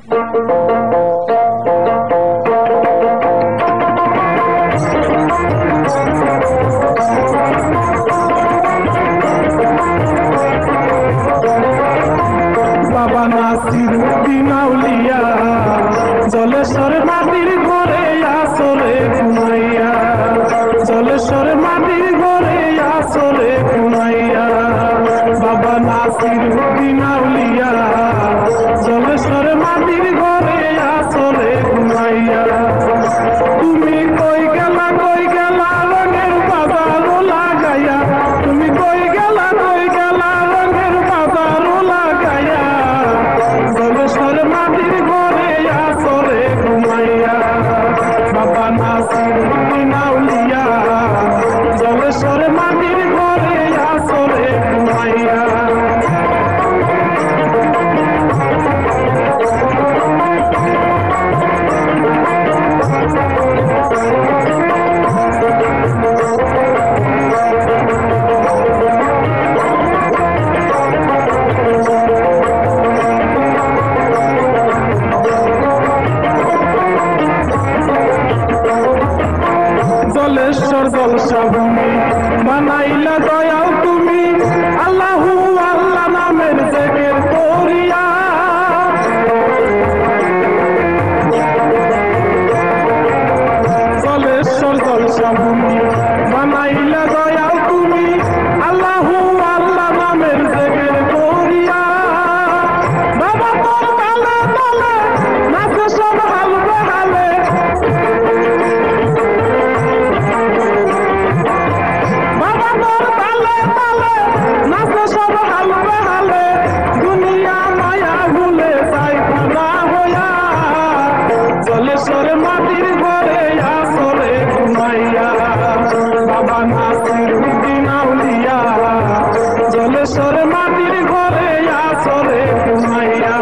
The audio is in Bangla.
বাবা নাসিরউদ্দিন আউলিয়া জলেশ্বর মাটির ঘরে আসরে ঘুমাইয়া, জলেশ্বর মাটির ঘরে আসরে ঘুমাইয়া। বাবা নাসিরউদ্দিন আউলিয়া জলেশ্বর মাটির ঘরে আসরে ঘুমাইয়া। তুমি কই গেলা রঙের বাজারও লাগাইয়া, তুমি কই গেলা রঙের বাজারও লাগাইয়া। জলেশ্বর মাটির ঘরে আসরে ঘুমাইয়া। বাবা নাসিরউদ্দিন আউলিয়া জলেশ্বর মাটির ঘরে আসরে ঘুমাইয়া। জলেশ্বর জলসা ভূমি বানাইলা দয়াল তুমি, আল্লাহু আল্লাহ নামের জিকির করিয়া। জলেশ্বর জলসা ভূমি বানাইলা দয়াল তুমি, আল্লাহু আল্লাহ নামের জিকির করিয়া। বাবা তোর তালে তালে নাচে সব হাল বেহালে, বাবা তোর তালে তালে নাচে সব হাল বেহালে। দুনিয়া মায়া ভুলে যাই ফানা হইয়া, জলেশ্বর মাটির ঘরে আসরে ঘুমাইয়া। বাবা নাসিরউদ্দিন আউলিয়া জলেশ্বর মাটির ঘরে আসরে ঘুমাইয়া।